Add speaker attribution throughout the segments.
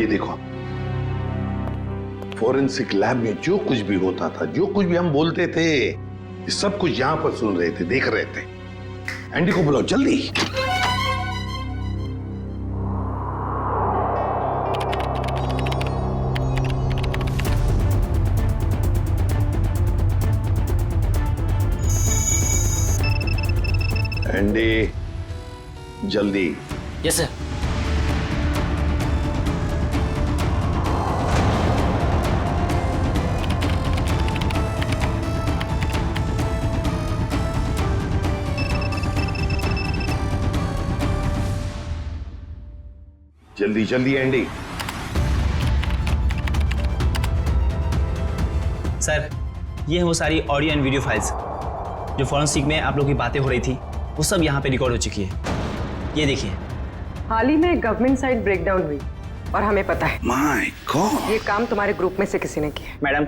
Speaker 1: ये देखो, forensic lab में जो कुछ भी होता था, जो कुछ भी हम बोलते थे, ये सब कुछ यहां पर सुन रहे थे, देख रहे थे। एंडी को बुलाओ जल्दी। एंडी जल्दी।
Speaker 2: Yes sir.
Speaker 1: जल्दी जल्दी एंडी।
Speaker 2: सर, ये है वो सारी ऑडियो एंड वीडियो फाइल्स जो फॉरेंसिक में आप लोग की बातें हो रही थी, वो सब यहाँ पे रिकॉर्ड हो चुकी है। ये देखिए।
Speaker 3: हाल ही में गवर्नमेंट साइड ब्रेकडाउन हुई और हमें पता है।
Speaker 1: My God.
Speaker 3: ये काम तुम्हारे ग्रुप में से किसी ने किया।
Speaker 2: मैडम,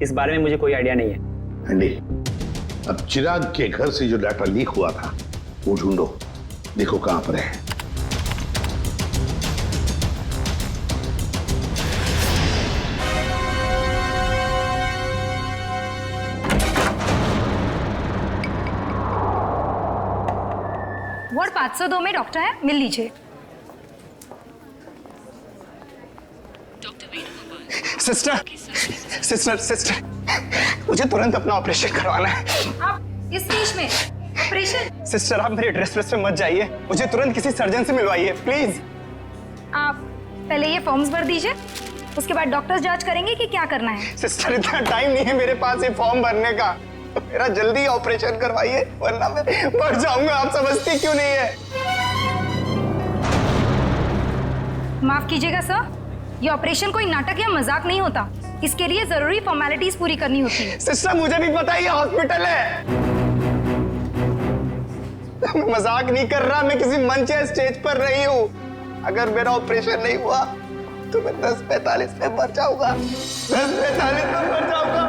Speaker 2: इस बारे में मुझे कोई आइडिया नहीं है।
Speaker 1: एंडी, अब चिराग के घर से जो डाटा लीक हुआ था वो ढूंढो, देखो कहां पर है।
Speaker 4: वार्ड 502 में डॉक्टर है, मिल लीजिए।
Speaker 5: सिस्टर सिस्टर सिस्टर, मुझे तुरंत अपना ऑपरेशन करवाना है।
Speaker 4: आप इस स्टेज में ऑपरेशन?
Speaker 5: सिस्टर, आप मेरे एड्रेस पे मत जाइए, मुझे तुरंत किसी सर्जन से मिलवाइए प्लीज।
Speaker 4: आप पहले ये फॉर्म्स भर दीजिए, उसके बाद डॉक्टर्स जांच करेंगे कि क्या करना है।
Speaker 5: सिस्टर, इतना टाइम नहीं है मेरे पास ये फॉर्म भरने का, मेरा जल्दी ऑपरेशन करवाइए वरना मैं मर जाऊंगा। आप समझती क्यों नहीं है?
Speaker 4: माफ कीजिएगा सर, ये ऑपरेशन कोई नाटक या मजाक नहीं होता, इसके लिए जरूरी फॉर्मेलिटीज पूरी करनी होती है।
Speaker 5: सिस्टर, मुझे भी पता है ये हॉस्पिटल है, मैं मजाक नहीं कर रहा, मैं किसी मंच या स्टेज पर नहीं हूँ। अगर मेरा ऑपरेशन नहीं हुआ तो मैं 10:45 में मर जाऊंगा। 10:45 में मर जाऊंगा।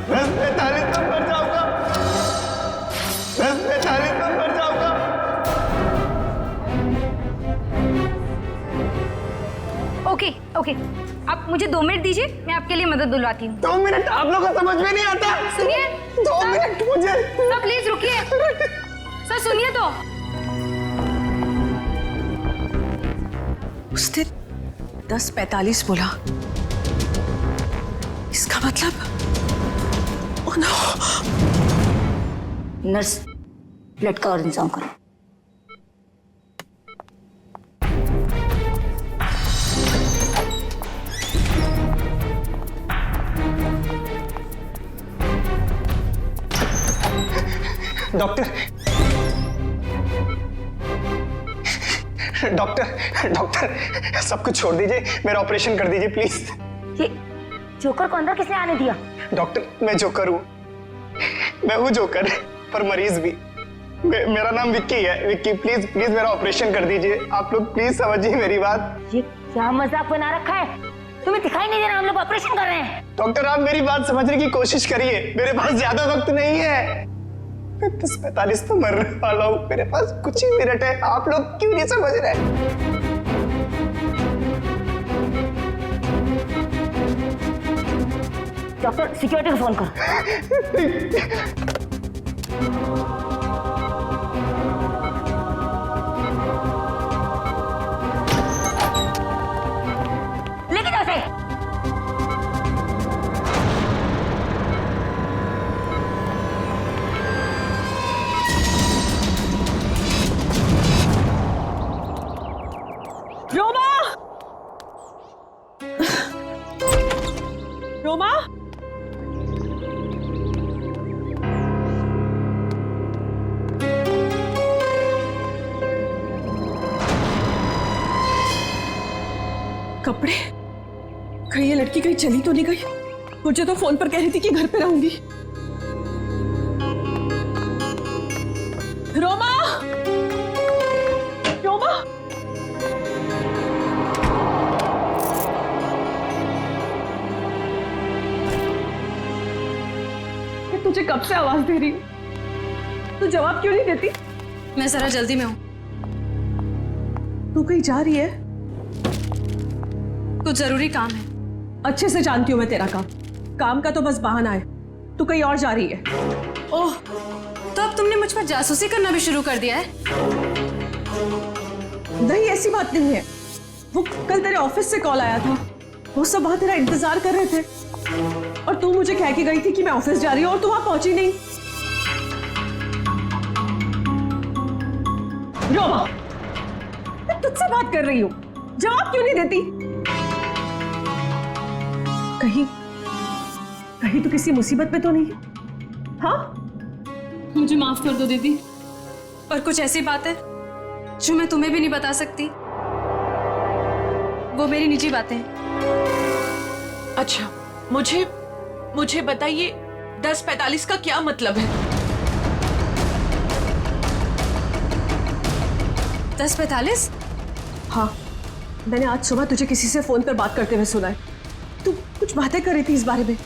Speaker 5: 10:45 में मर जाऊंगा। 10:45 में मर जाऊंगा।
Speaker 4: ओके ओके, आप मुझे 2 मिनट दीजिए, मैं आपके लिए मदद बुलवाती हूँ।
Speaker 5: 2 मिनट? आप लोगों को समझ में नहीं आता।
Speaker 4: सुनिए।
Speaker 5: 2 मिनट मुझे।
Speaker 4: सर प्लीज रुकिए। सर सुनिए तो।
Speaker 3: उसने 10:45 बोला, इसका मतलब ओह नो।
Speaker 6: नर्स, ब्लड का और इंतजाम करो।
Speaker 5: डॉक्टर डॉक्टर डॉक्टर, सब कुछ छोड़ दीजिए, मेरा ऑपरेशन कर दीजिए प्लीज।
Speaker 6: ये जोकर को अंदर किसने आने दिया?
Speaker 5: डॉक्टर, मैं जोकर हूँ, मैं हूँ जोकर, पर मरीज भी। मेरा नाम विक्की है। विक्की, प्लीज प्लीज मेरा ऑपरेशन कर दीजिए। आप लोग प्लीज समझिए मेरी बात।
Speaker 6: ये क्या मजाक बना रखा है? तुम्हें दिखाई नहीं दे रहा हम लोग ऑपरेशन कर रहे हैं?
Speaker 5: डॉक्टर, आप मेरी बात समझने की कोशिश करिए, मेरे पास ज्यादा वक्त नहीं है। मैं 10:45 तो मरने वाला हूँ, मेरे पास कुछ ही मिनट है। आप लोग क्यों नहीं समझ रहे?
Speaker 6: डॉक्टर, सिक्योरिटी को फोन करो। लेके जाओ इसे।
Speaker 3: रोमा, रोमा, कपड़े कहीं ये लड़की कहीं चली तो नहीं गई? मुझे तो फोन पर कह रही थी कि घर पे रहूंगी। रोमा, रोमा, मैं तुझे कब से आवाज दे रही हूँ, तू जवाब क्यों नहीं देती?
Speaker 4: मैं जरा जल्दी में हूँ।
Speaker 3: तू कहीं जा रही है?
Speaker 4: कुछ जरूरी काम है।
Speaker 3: अच्छे से जानती हूँ मैं तेरा काम। काम का तो बस बहाना है। तू कहीं और जा रही है।
Speaker 4: ओह, तो अब तुमने मुझ पर जासूसी करना भी शुरू कर दिया है?
Speaker 3: नहीं, ऐसी बात नहीं है। वो कल तेरे ऑफिस से कॉल आया था। वो सब वहां तेरा इंतजार कर रहे थे और तू मुझे कह के गई थी कि मैं ऑफिस जा रही हूँ और तू वहां पहुंची नहीं। रोमा, मैं तुझसे बात कर रही हूँ, जवाब क्यों नहीं देती? कहीं तू किसी मुसीबत में तो नहीं? हाँ,
Speaker 4: मुझे माफ कर दो दीदी, पर कुछ ऐसी बात है जो मैं तुम्हें भी नहीं बता सकती। वो मेरी निजी बातें हैं।
Speaker 3: अच्छा, मुझे बताइए 10:45 का क्या मतलब है?
Speaker 4: 10:45?
Speaker 3: हाँ, मैंने आज सुबह तुझे किसी से फोन पर बात करते हुए सुना है। तू कुछ बातें कर रही थी इस बारे में,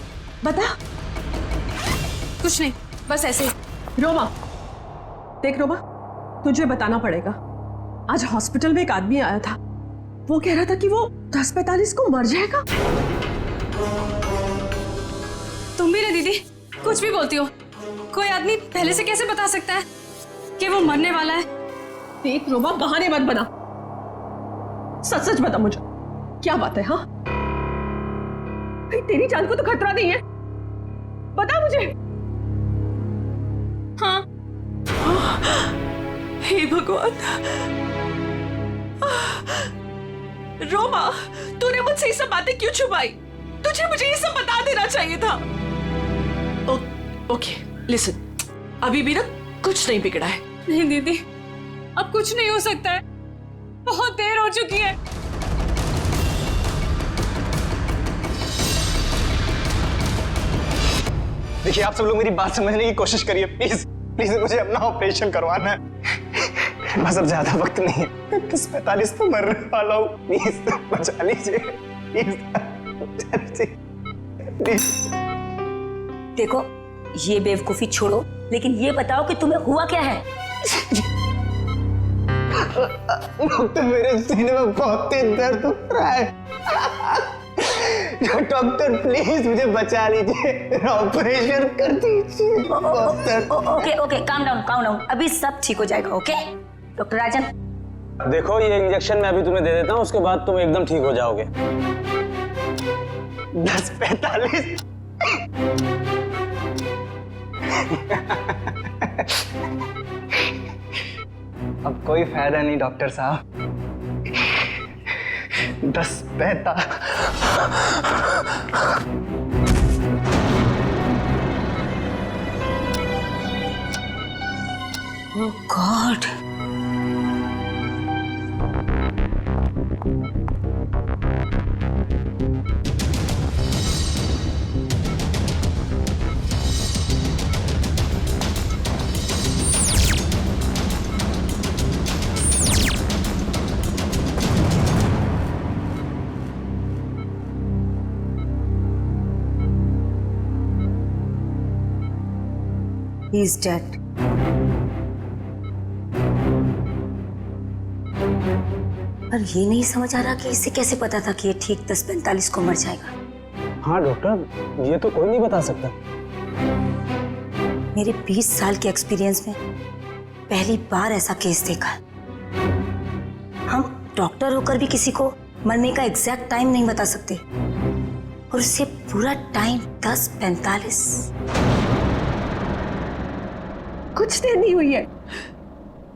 Speaker 3: बता।
Speaker 4: कुछ नहीं, बस ऐसे ही।
Speaker 3: रोमा, देख रोमा, तुझे बताना पड़ेगा। आज हॉस्पिटल में एक आदमी आया था। वो कह रहा था कि वो 10:45 को मर जाएगा।
Speaker 4: तुम भी ना दीदी, कुछ भी बोलती हो। कोई आदमी पहले से कैसे बता सकता है कि वो मरने वाला है?
Speaker 3: देख रोमा, बहाने मत बना। सच सच बता मुझे, क्या बात है? हाँ, भाई तेरी जान को तो खतरा नहीं है, बता मुझे।
Speaker 4: हाँ।
Speaker 3: हे भगवान। रोमा, तूने मुझसे ये सब बातें क्यों छुपाई? तुझे मुझे ये सब बता देना चाहिए था। ओके, लिसन, अभी भी ना कुछ नहीं बिगड़ा है।
Speaker 4: नहीं दीदी, अब कुछ नहीं हो सकता है। बहुत देर हो चुकी है।
Speaker 5: देखिए, आप सब लोग मेरी बात समझने की कोशिश करिए, प्लीज प्लीज। मुझे अपना ऑपरेशन करवाना है। मेरे पास अब ज्यादा वक्त नहीं है। 10:45 तो मरने वाला हूँ। प्लीज बचा लीजिए, प्लीज बचा लीजिए, प्लीज।
Speaker 6: देखो, ये बेवकूफी छोड़ो, लेकिन ये बताओ कि तुम्हें हुआ क्या है?
Speaker 5: डॉक्टर, मेरे सीने में बहुत तेज दर्द हो रहा है। डॉक्टर प्लीज मुझे बचा लीजिए, मेरा ऑपरेशन कर दीजिए।
Speaker 6: Okay okay, calm down. अभी सब ठीक हो जाएगा। ओके डॉक्टर राजन,
Speaker 7: देखो, ये इंजेक्शन मैं अभी तुम्हें दे देता हूँ, उसके बाद तुम एकदम ठीक हो जाओगे।
Speaker 5: 10:45। अब कोई फायदा नहीं डॉक्टर साहब। 10:45।
Speaker 6: ओह गॉड। He is dead. पर ये नहीं समझ आ रहा कि इसे कैसे पता था कि ये ठीक 10:45 को मर जाएगा।
Speaker 7: हाँ डॉक्टर, ये तो कोई नहीं बता सकता।
Speaker 6: मेरे 20 साल के एक्सपीरियंस में पहली बार ऐसा केस देखा। हम डॉक्टर होकर भी किसी को मरने का एग्जैक्ट टाइम नहीं बता सकते, और उससे पूरा टाइम 10:45।
Speaker 3: कुछ देर नहीं हुई है।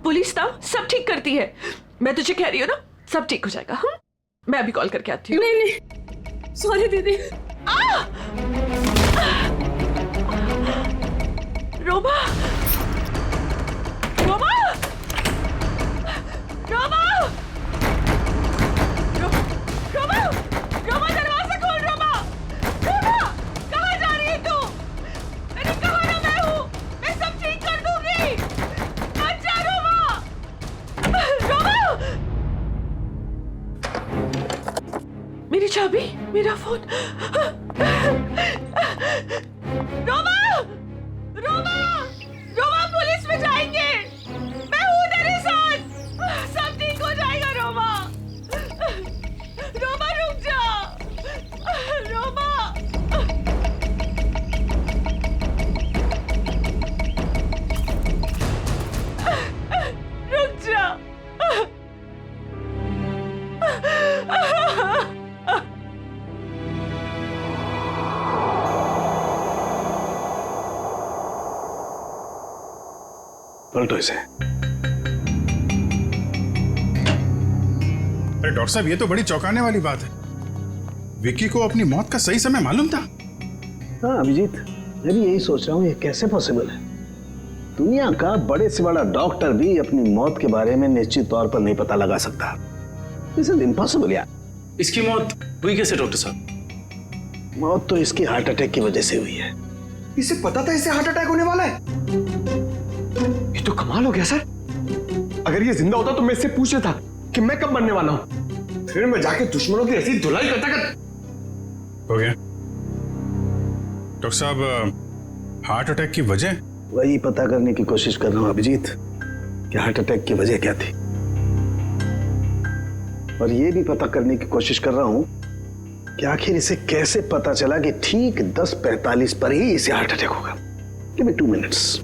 Speaker 3: पुलिस ना सब ठीक करती है। मैं तुझे कह रही हूँ ना, सब ठीक हो जाएगा। हाँ, मैं अभी कॉल करके आती हूँ।
Speaker 4: नहीं, सॉरी दीदी।
Speaker 3: रोमा, रोमा, रोमा, रोमा, रोमा, दरवाजा खोल। रोमा, रोमा, कहाँ जा रही है तू? मैंने कहा ना, मैं हूँ, मैं सब ठीक कर दूंगी। अच्छा रोमा, रोमा, मेरी चाबी, मेरा फोन। रोमा, रोमा, रोमा, पुलिस में जाएंगे। मैं हूँ तेरे साथ, सब ठीक हो जाएगा। रोमा, रोमा रुक जा।
Speaker 1: पलटो इसे।
Speaker 8: अरे डॉक्टर साहब, ये तो बड़ी चौंकाने वाली बात है। विक्की को अपनी मौत का सही समय मालूम था?
Speaker 1: हाँ अभिजीत, मैं भी यही सोच रहा हूँ, ये कैसे पॉसिबल है? दुनिया का बड़े से बड़ा डॉक्टर भी अपनी मौत के बारे में निश्चित तौर पर नहीं पता लगा सकता। दिस इज इम्पॉसिबल यार।
Speaker 2: इसकी मौत हुई कैसे डॉक्टर साहब?
Speaker 1: मौत तो इसकी हार्ट अटैक की वजह से हुई है।
Speaker 5: इसे पता था इसे हार्ट अटैक होने वाला है? ये तो कमाल हो गया सर। अगर ये जिंदा होता तो मैं इससे पूछ लेता कि मैं कब मरने वाला हूं, फिर मैं जाके दुश्मनों की ऐसी धुलाई करता कर।
Speaker 8: हो गया डॉक्टर साहब, हार्ट अटैक की वजह?
Speaker 1: वही पता करने की कोशिश कर रहा हूँ अभिजीत कि हार्ट अटैक की वजह क्या थी, और ये भी पता करने की कोशिश कर रहा हूँ कि आखिर इसे कैसे पता चला कि ठीक 10:45 पर ही इसे हार्ट अटैक होगा। Give me 2 minutes.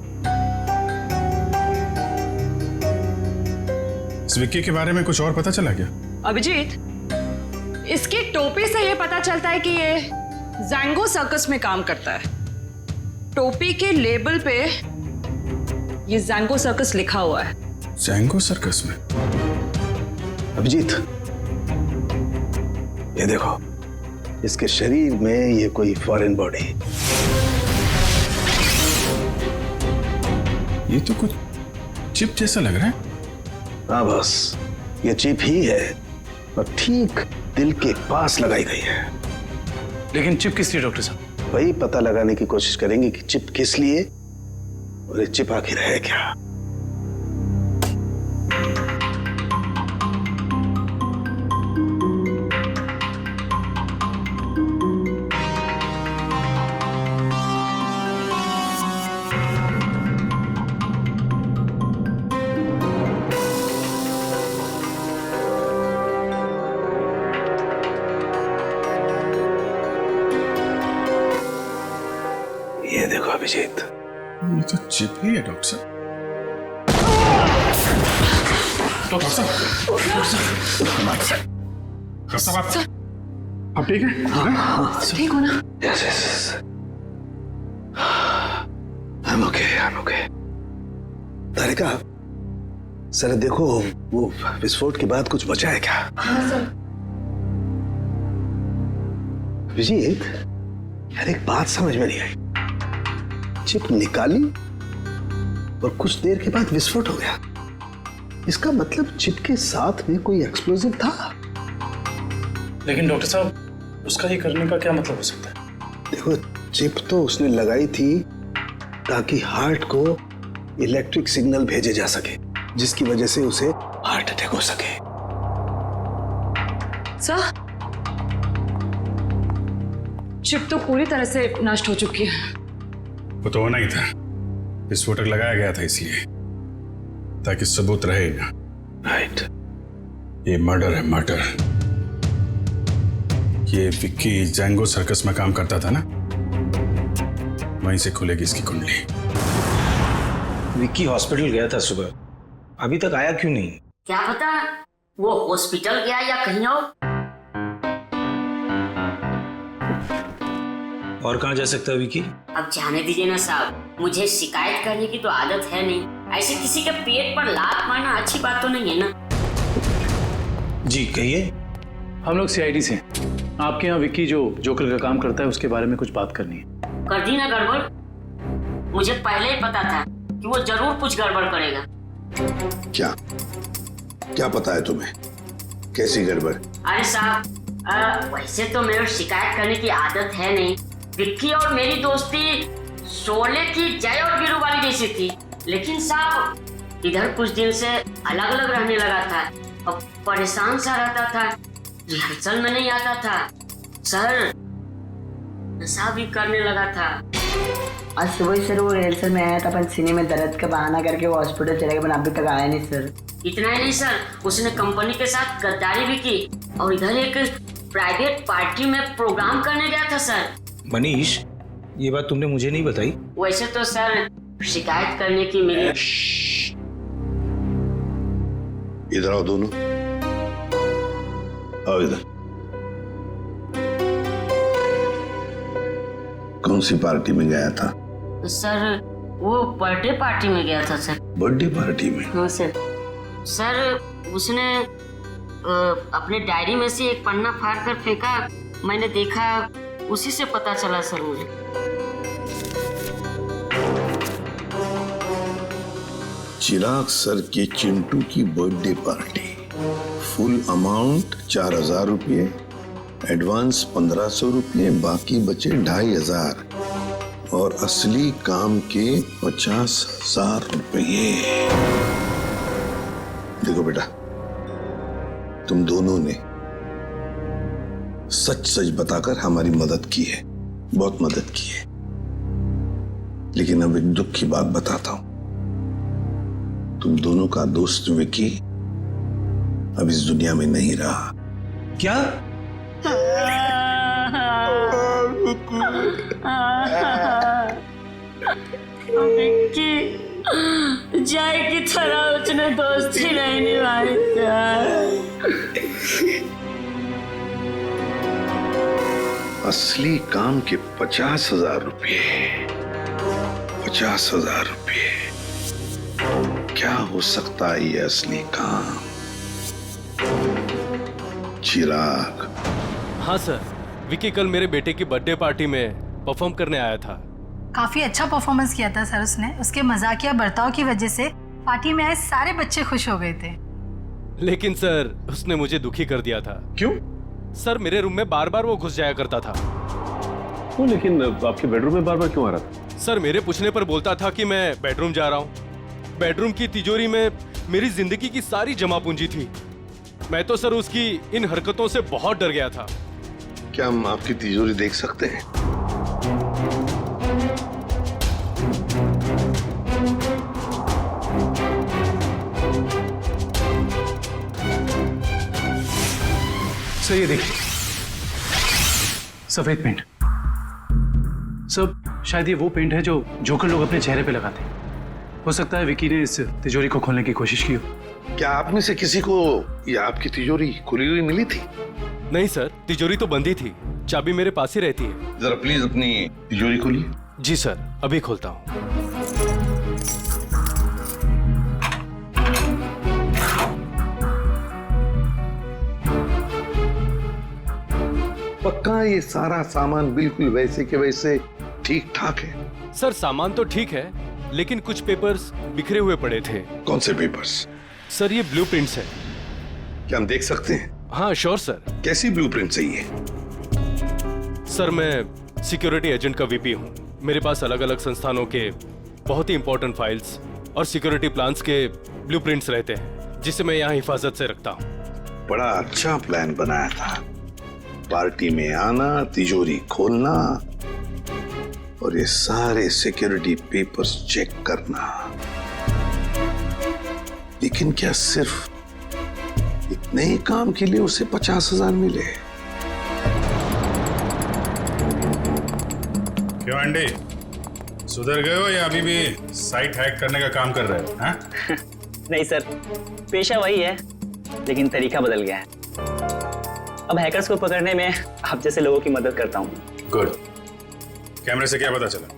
Speaker 8: इस विक्की के बारे में कुछ और पता चला क्या?
Speaker 3: अभिजीत, इसकी टोपी से ये पता चलता है कि ये जैंगो सर्कस में काम करता है। टोपी के लेबल पे ये जैंगो सर्कस लिखा हुआ है।
Speaker 8: जैंगो सर्कस में?
Speaker 1: अभिजीत, ये देखो, इसके शरीर में ये कोई फॉरेन बॉडी।
Speaker 8: ये तो कुछ चिप जैसा लग रहा है।
Speaker 1: हाँ बस, ये चिप ही है और ठीक दिल के पास लगाई गई है।
Speaker 2: लेकिन चिप किस लिए डॉक्टर साहब?
Speaker 1: वही पता लगाने की कोशिश करेंगे कि चिप किस लिए और ये चिप आखिर है क्या। ये देखो अभिजीत,
Speaker 8: ये तो चिप ही है डॉक्टर साहब। डॉक्टर साहब, आप ठीक है?
Speaker 3: ठीक हो ना?
Speaker 1: Yes yes, I am okay. Tarika, sir देखो, वो विस्फोट के बाद कुछ बचा है क्या?
Speaker 3: हाँ सर।
Speaker 1: अभिजीत, यार एक बात समझ में नहीं आई। चिप निकाली और कुछ देर के बाद विस्फोट हो गया। इसका मतलब चिप के साथ में कोई एक्सप्लोजिव था।
Speaker 2: लेकिन डॉक्टर साहब, उसका ये करने का क्या मतलब हो सकता है?
Speaker 1: देखो, चिप तो उसने लगाई थी ताकि हार्ट को इलेक्ट्रिक सिग्नल भेजे जा सके, जिसकी वजह से उसे हार्ट अटैक हो सके।
Speaker 3: सर, चिप तो पूरी तरह से नष्ट हो चुकी है।
Speaker 8: वो तो होना ही था। विस्फोटक लगाया गया था इसलिए, ताकि सबूत रहे ना।
Speaker 1: राइट।
Speaker 8: ये मर्डर है, मर्डर। ये विक्की जैंगो सर्कस में काम करता था ना, वहीं से खुलेगी इसकी कुंडली।
Speaker 2: विक्की हॉस्पिटल गया था सुबह, अभी तक आया क्यों नहीं?
Speaker 6: क्या पता वो हॉस्पिटल गया या कहीं
Speaker 2: और कहाँ जा सकता है विक्की?
Speaker 6: अब जाने दीजिए ना साहब, मुझे शिकायत करने की तो आदत है नहीं। ऐसे किसी के पेट पर लात मारना अच्छी बात तो नहीं है ना।
Speaker 2: जी कहिए।
Speaker 9: हम लोग सीआईडी से आपके यहाँ विक्की जो जोकर का काम करता है उसके बारे में कुछ बात करनी है।
Speaker 6: कर दी ना गड़बड़? मुझे पहले ही पता था कि वो जरूर कुछ गड़बड़ करेगा।
Speaker 1: क्या पता है तुम्हें? कैसी गड़बड़?
Speaker 6: अरे साहब, वैसे तो मेरे शिकायत करने की आदत है नहीं। विक्की और मेरी दोस्ती शोले की जय और वीरू वाली जैसी थी, लेकिन साहब इधर कुछ दिन से अलग अलग रहने लगा था और परेशान सा रहता था, रिहर्सल में नहीं आता था सर, नशा भी करने लगा था।
Speaker 10: आज सुबह सर वो रिहर्सल में आया था, अपन सीने में दर्द का बहाना करके वो हॉस्पिटल चले गए, अभी तक आया नहीं सर।
Speaker 6: इतना ही नहीं सर, उसने कंपनी के साथ गद्दारी भी की और इधर एक प्राइवेट पार्टी में प्रोग्राम करने गया था सर।
Speaker 2: मनीष, ये बात तुमने मुझे नहीं बताई।
Speaker 6: वैसे तो सर शिकायत करने की मेरी।
Speaker 1: इधर आओ दोनों, आओ इधर। कौन सी पार्टी में गया था?
Speaker 6: सर वो बर्थडे पार्टी में गया था सर।
Speaker 1: बर्थडे पार्टी में?
Speaker 6: हाँ सर। सर उसने अपने डायरी में से एक पन्ना फाड़ कर फेंका, मैंने देखा, उसी से पता चला सर मुझे।
Speaker 1: चिराग सर के चिंटू की बर्थडे पार्टी, फुल अमाउंट 4,000 रुपये, एडवांस 1,500 रुपये, बाकी बचे 2,500 और असली काम के 50,000 रुपये। देखो बेटा, तुम दोनों ने सच सच बताकर हमारी मदद की है, बहुत मदद की है। लेकिन अब एक दुख की बात बताता हूं, तुम दोनों का दोस्त विकी अब इस दुनिया में नहीं रहा।
Speaker 2: क्या?
Speaker 6: विक्की जय की तरह उसने दोस्ती नहीं निभाई।
Speaker 1: असली काम के 50,000 रुपये, 50,000 रुपये, क्या हो सकता है ये असली काम? चिराग।
Speaker 11: हाँ सर, विकी कल मेरे बेटे की बर्थडे पार्टी में परफॉर्म करने आया था।
Speaker 4: काफी अच्छा परफॉर्मेंस किया था सर उसने। उसके मजाकिया बर्ताव की वजह से पार्टी में आए सारे बच्चे खुश हो गए थे।
Speaker 11: लेकिन सर उसने मुझे दुखी कर दिया था।
Speaker 1: क्यों?
Speaker 11: सर मेरे रूम में बार बार वो घुस जाया करता था।
Speaker 9: वो लेकिन आपके बेडरूम में बार बार क्यों आ रहा था?
Speaker 11: सर मेरे पूछने पर बोलता था कि मैं बेडरूम जा रहा हूँ। बेडरूम की तिजोरी में मेरी जिंदगी की सारी जमा पूंजी थी। मैं तो सर उसकी इन हरकतों से बहुत डर गया था।
Speaker 1: क्या हम आपकी तिजोरी देख सकते हैं?
Speaker 9: सर ये देखिए, सफेद पेंट। सर शायद ये वो पेंट है जो जोकर लोग अपने चेहरे पे लगाते हैं। हो सकता है विकी ने इस तिजोरी को खोलने की कोशिश की हो।
Speaker 1: क्या आप में से किसी को ये आपकी तिजोरी खुली हुई मिली थी?
Speaker 11: नहीं सर, तिजोरी तो बंद ही थी, चाबी मेरे पास ही रहती है।
Speaker 1: जरा प्लीज अपनी तिजोरी खोलिए।
Speaker 11: जी सर, अभी खोलता हूँ।
Speaker 1: पक्का ये सारा सामान बिल्कुल वैसे के वैसे ठीक ठाक है?
Speaker 11: सर सामान तो ठीक है, लेकिन कुछ पेपर्स बिखरे हुए पड़े थे।
Speaker 1: कौन से पेपर्स?
Speaker 11: सर ये ब्लूप्रिंट्स है।
Speaker 1: क्या हम देख सकते हैं?
Speaker 11: हाँ श्योर सर।
Speaker 1: कैसी ब्लूप्रिंट्स है ये?
Speaker 11: सर मैं सिक्योरिटी एजेंट का वीपी हूँ। मेरे पास अलग अलग संस्थानों के बहुत ही इंपॉर्टेंट फाइल्स और सिक्योरिटी प्लान्स के ब्लूप्रिंट्स रहते हैं, जिसे मैं यहाँ हिफाजत से रखता हूँ।
Speaker 1: बड़ा अच्छा प्लान बनाया था। पार्टी में आना, तिजोरी खोलना और ये सारे सिक्योरिटी पेपर्स चेक करना। लेकिन क्या सिर्फ इतने ही काम के लिए उसे 50,000 मिले?
Speaker 8: क्यों अंडे, सुधर गए हो या अभी भी साइट हैक करने का काम कर रहे हो? हाँ?
Speaker 2: नहीं सर, पेशा वही है, लेकिन तरीका बदल गया है। अब हैकर्स को पकड़ने में आप जैसे लोगों की मदद करता हूँ।
Speaker 8: गुड। कैमरे से क्या पता चला?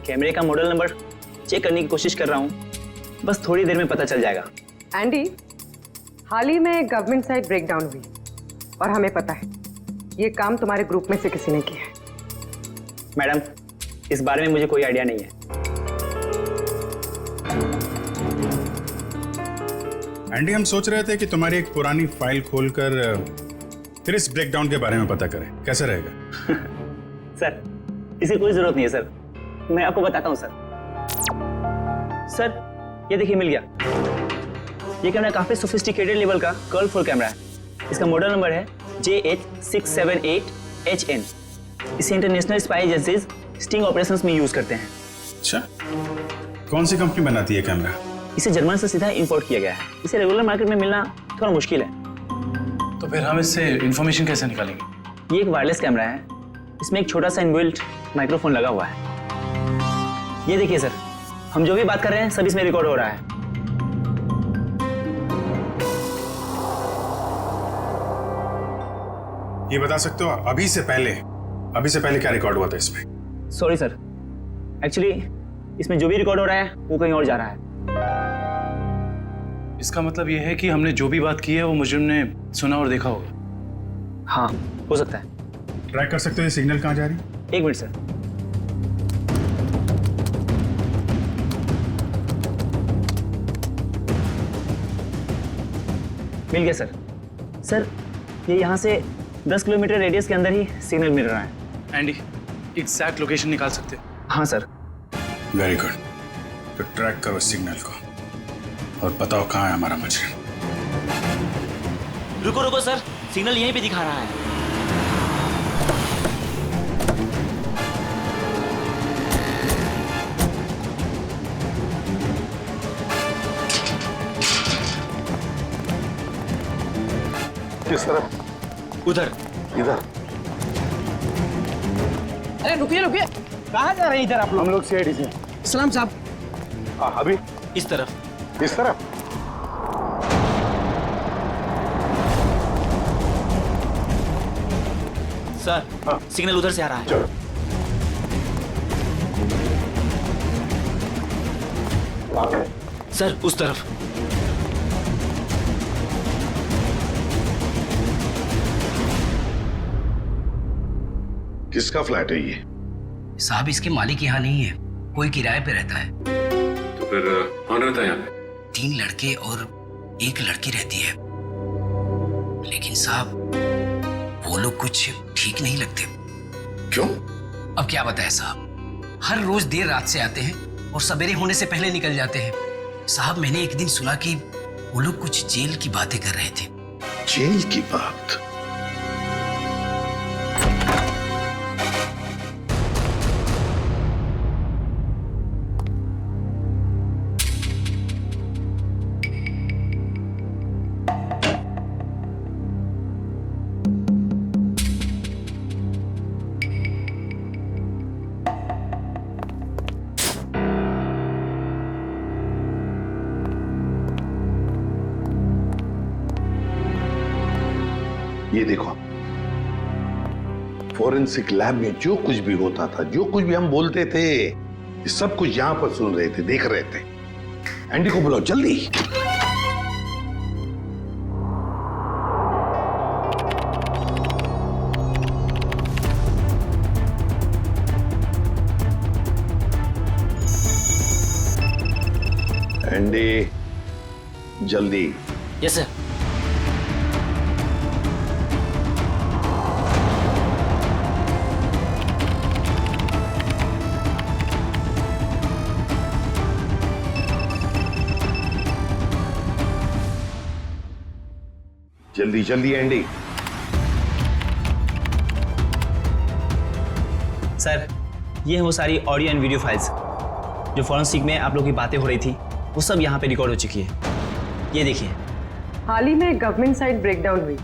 Speaker 2: कैमरे का मॉडल नंबर चेक करने की कोशिश कर रहा हूँ, बस थोड़ी देर में पता चल जाएगा।
Speaker 12: एंडी, हाल ही में गवर्नमेंट साइट ब्रेकडाउन हुई और हमें पता है ये काम तुम्हारे ग्रुप में से किसी ने किया है।
Speaker 2: मैडम, इस बारे में मुझे कोई आइडिया नहीं है।
Speaker 8: एंडी, हम सोच रहे थे कि तुम्हारी एक पुरानी फाइल खोलकर फिर इस ब्रेकडाउन के बारे में पता करें, कैसा रहेगा?
Speaker 2: सर, इसकी कोई जरूरत नहीं है सर, मैं आपको बताता हूँ सर। सर ये देखिए, मिल गया। ये कैमरा काफी सोफिस्टिकेटेड लेवल का कर्वफुल कैमरा है। इसका मॉडल नंबर है JH678HN। इसे international spy agencies sting operations में यूज करते हैं।
Speaker 8: अच्छा, कौन सी कंपनी बनाती है कैमरा?
Speaker 2: इसे जर्मन से सीधा इंपोर्ट किया गया है। इसे रेगुलर मार्केट में मिलना थोड़ा मुश्किल है।
Speaker 9: तो फिर हम इससे इंफॉर्मेशन कैसे निकालेंगे?
Speaker 2: ये एक वायरलेस कैमरा है, इसमें एक छोटा सा इनबिल्ट माइक्रोफोन लगा हुआ है। ये देखिए सर, हम जो भी बात कर रहे हैं सब इसमें रिकॉर्ड हो रहा है।
Speaker 8: ये बता सकते हो अभी से पहले क्या रिकॉर्ड हुआ था इसमें?
Speaker 2: सॉरी सर, एक्चुअली इसमें जो भी रिकॉर्ड हो रहा है वो कहीं और जा रहा है।
Speaker 9: इसका मतलब यह है कि हमने जो भी बात की है वो मुजरिम ने सुना और देखा होगा।
Speaker 2: हाँ, हो सकता है।
Speaker 8: ट्रैक कर सकते हो ये सिग्नल कहाँ जा रही है?
Speaker 2: एक मिनट सर। मिल गया सर। सर, ये यहाँ से 10 किलोमीटर रेडियस के अंदर ही सिग्नल मिल रहा है।
Speaker 9: एंडी, एग्जैक्ट लोकेशन निकाल सकते हो?
Speaker 2: हाँ सर।
Speaker 8: Very good. तो ट्रैक करो सिग्नल को और बताओ कहाँ है हमारा मुजरिम।
Speaker 2: रुको रुको सर, सिग्नल यहीं पे दिखा रहा है।
Speaker 1: किस तरफ?
Speaker 2: उधर।
Speaker 1: इधर?
Speaker 5: अरे रुकिए रुकिए, कहाँ जा रहे हैं इधर आप लोग?
Speaker 1: हम लोग सीआईडी से।
Speaker 5: सलाम साहब।
Speaker 1: अभी
Speaker 2: इस तरफ।
Speaker 1: इस तरफ?
Speaker 2: सर, सिग्नल उधर से आ रहा है।
Speaker 1: चलो।
Speaker 2: सर, उस तरफ।
Speaker 1: किसका फ्लैट है ये?
Speaker 13: साहब, इसके मालिक यहाँ नहीं है, कोई किराए पे रहता है।
Speaker 8: तो फिर कौन रहता है यहाँ पे?
Speaker 13: 3 लड़के और 1 लड़की रहती है। लेकिन साहब, वो लोग कुछ ठीक नहीं लगते।
Speaker 1: क्यों?
Speaker 13: अब क्या बताएं साहब, हर रोज देर रात से आते हैं और सवेरे होने से पहले निकल जाते हैं। साहब, मैंने एक दिन सुना कि वो लोग कुछ जेल की बातें कर रहे थे।
Speaker 1: जेल की बात? ये देखो, फोरेंसिक लैब में जो कुछ भी होता था, जो कुछ भी हम बोलते थे, ये सब कुछ यहां पर सुन रहे थे, देख रहे थे। एंडी को बुलाओ जल्दी। एंडी, जल्दी।
Speaker 2: Yes sir.
Speaker 1: जल्दी जल्दी एंडी।
Speaker 2: सर, ये है वो सारी ऑडियो एंड वीडियो फाइल्स जो फॉरेंसिक में आप लोग की बातें हो रही थी, वो सब यहाँ पे रिकॉर्ड हो चुकी है। ये देखिए।
Speaker 12: हाल ही में गवर्नमेंट साइड ब्रेकडाउन हुई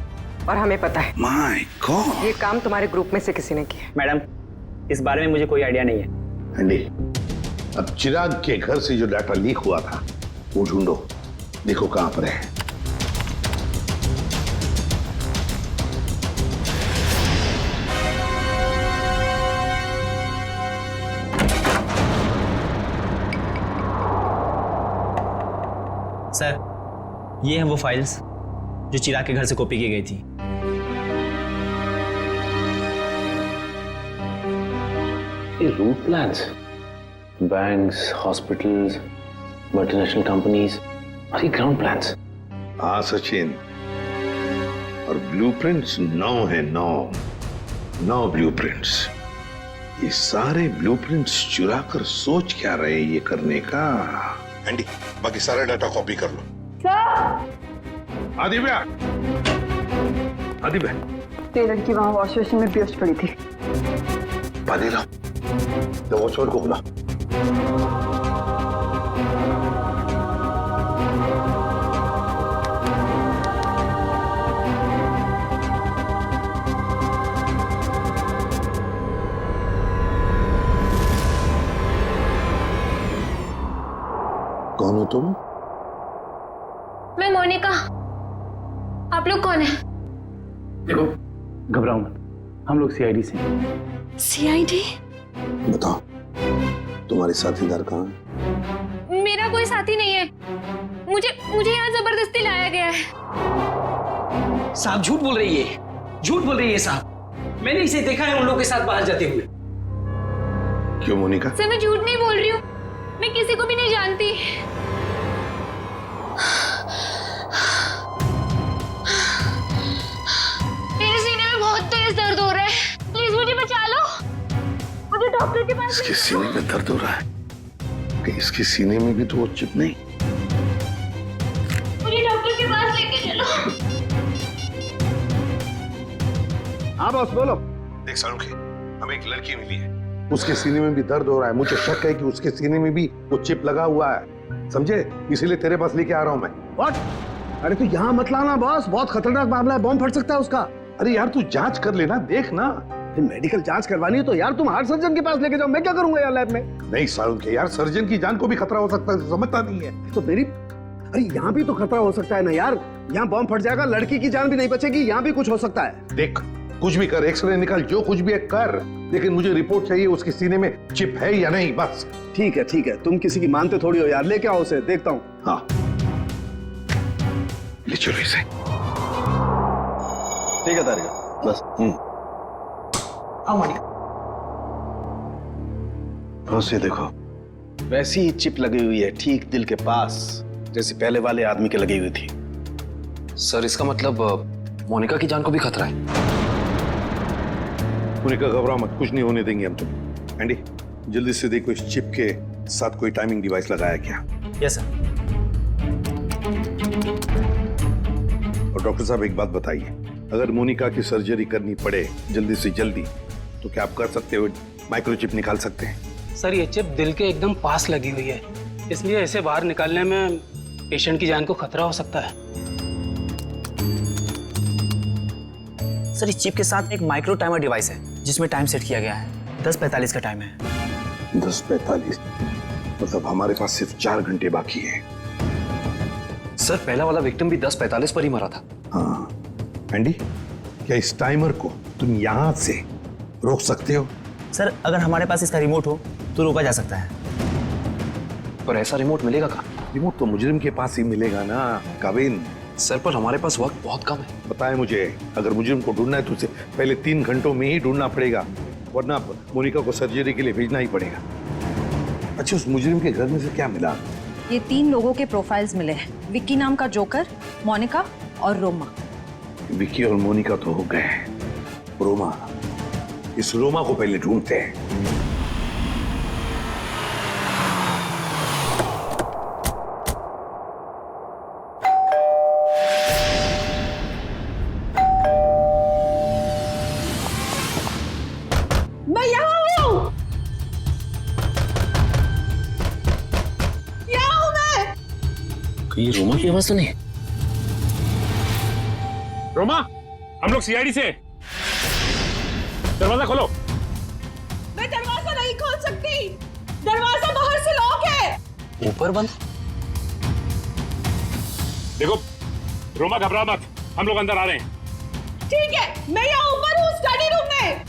Speaker 12: और हमें पता है।
Speaker 1: My God.
Speaker 12: ये काम तुम्हारे ग्रुप में से किसी ने किया।
Speaker 2: मैडम, इस बारे में मुझे कोई आइडिया नहीं है।
Speaker 1: एंडी, अब चिराग के घर से जो डाटा लीक हुआ था वो ढूंढो, देखो कहां पर है।
Speaker 2: सर, ये हैं वो फाइल्स जो चिराग के घर से कॉपी की गई थी।
Speaker 14: ये route plans, banks, hospitals, multinational companies और ये ग्राउंड प्लान्स।
Speaker 1: हाँ सचिन, और ब्लूप्रिंट्स 9 है, 9 ब्लूप्रिंट्स। ये सारे ब्लूप्रिंट्स चुरा कर सोच क्या रहे ये करने का। एंडी, बाकी सारा डाटा कॉपी कर लो। आदि भैया,
Speaker 10: ये लड़की वहां वॉश बेसिन में बेहोश पड़ी थी।
Speaker 1: पानी लाओ, तो वॉचमैन को बुला। कौन हो तुम?
Speaker 15: मैं मोनिका। आप लोग कौन है?
Speaker 9: देखो, घबराओ मत, हम लोग सीआईडी से हैं।
Speaker 15: सीआईडी?
Speaker 1: बताओ, तुम तुम्हारी साथीदार कहाँ है?
Speaker 15: मेरा कोई साथी नहीं है। मुझे यहाँ जबरदस्ती लाया गया है।
Speaker 13: साहब झूठ बोल रही है, झूठ बोल रही है साहब। मैंने इसे देखा है उन लोगों के साथ बाहर जाते हुए।
Speaker 1: क्यों मोनिका?
Speaker 15: सर मैं झूठ नहीं बोल रही हूँ, मैं किसी को भी नहीं जानती। मेरे सीने में बहुत तेज दर्द हो रहा है, प्लीज मुझे बचा लो। मुझे डॉक्टर के पास
Speaker 1: इसके सीने में दर्द हो रहा है कि इसके सीने में भी तो वो चिप नहीं?
Speaker 15: मुझे डॉक्टर के पास लेके चलो।
Speaker 1: हाँ बॉस बोलो। देख सालुंखे, हमें एक लड़की मिली है, उसके सीने में भी दर्द हो रहा है। मुझे शक है कि उसके सीने में भी वो चिप लगा हुआ है, समझे? इसीलिए तेरे पास लेके आ रहा हूं मैं। व्हाट? अरे तू यहाँ मत लाना बॉस, बहुत खतरनाक मामला है, बॉम्ब फट सकता है उसका। अरे यार तू जांच कर लेना, देख ना। मेडिकल जांच करवानी है तो यार तुम हार्ट सर्जन के पास लेके जाओ, मैं क्या करूंगा यार लैब में? नहीं सालुंखे यार, सर्जन की जान को भी खतरा हो सकता है, समझता नहीं है तो मेरी। अरे यहाँ भी तो खतरा हो सकता है ना यार, यहाँ बॉम्ब फट जाएगा, लड़की की जान भी नहीं बचेगी, यहाँ भी कुछ हो सकता है। देख कुछ भी कर, एक्सरे निकाल, जो कुछ भी है कर, लेकिन मुझे रिपोर्ट चाहिए उसके सीने में चिप है या नहीं, बस। ठीक है, तुम किसी की मानते थोड़ी हो यार, लेके आओ उसे, देखता हूँ। हाँ ले चलो इसे। ठीक है तारिका, बस।
Speaker 13: आओ मोनिका।
Speaker 1: बस ये देखो, वैसी ही चिप लगी हुई है ठीक दिल के पास जैसे पहले वाले आदमी के लगी हुई थी।
Speaker 14: सर इसका मतलब मोनिका की जान को भी खतरा है।
Speaker 1: मोनिका घबराओ मत, कुछ नहीं होने देंगे हम तुम। एंडी जल्दी से देखो इस चिप के साथ कोई टाइमिंग डिवाइस लगाया क्या?
Speaker 2: Yes sir.
Speaker 1: और डॉक्टर साहब एक बात बताइए, अगर मोनिका की सर्जरी करनी पड़े जल्दी से जल्दी तो क्या आप कर सकते हो? माइक्रोचिप निकाल सकते हैं?
Speaker 16: सर ये चिप दिल के एकदम पास लगी हुई है, इसलिए इसे बाहर निकालने में पेशेंट की जान को खतरा हो सकता है।
Speaker 2: सर इस चिप के साथ एक माइक्रो टाइमर डिवाइस है जिसमें टाइम सेट किया गया है, 10:45 का टाइम है।
Speaker 1: 10:45 मतलब हमारे पास सिर्फ 4 घंटे बाकी है।
Speaker 14: सर पहला वाला विक्टिम भी 10:45 पर ही मरा था।
Speaker 1: हाँ एंडी, क्या इस टाइमर को तुम यहां से रोक सकते हो?
Speaker 2: सर अगर हमारे पास इसका रिमोट हो तो रोका जा सकता है।
Speaker 14: पर ऐसा रिमोट मिलेगा कहाँ?
Speaker 1: रिमोट तो मुजरिम के पास ही मिलेगा ना काविन।
Speaker 14: सर पर हमारे पास वक्त बहुत कम है।
Speaker 1: बताए मुझे, अगर मुजरिम को ढूंढना है तो उसे पहले 3 घंटों में ही ढूंढना पड़ेगा, वरना मोनिका को सर्जरी के लिए भेजना ही पड़ेगा। अच्छा उस मुजरिम के घर में से क्या मिला?
Speaker 17: ये 3 लोगों के प्रोफाइल्स मिले हैं, विक्की नाम का जोकर, मोनिका और रोमा।
Speaker 1: विक्की और मोनिका तो हो गए, रोमा, इस रोमा को पहले ढूंढते हैं।
Speaker 3: मैं यहाँ हूँ, यहाँ हूँ मैं।
Speaker 14: ये रोमा की आवाज तो नहीं?
Speaker 18: रोमा, हम लोग सीआईडी से, दरवाजा खोलो।
Speaker 3: मैं दरवाजा नहीं खोल सकती, दरवाजा बाहर से लॉक है।
Speaker 14: ऊपर बंद?
Speaker 18: देखो रोमा घबरा मत, हम लोग अंदर आ रहे हैं।
Speaker 3: ठीक है, मैं यहाँ ऊपर हूँ स्टडी रूम में।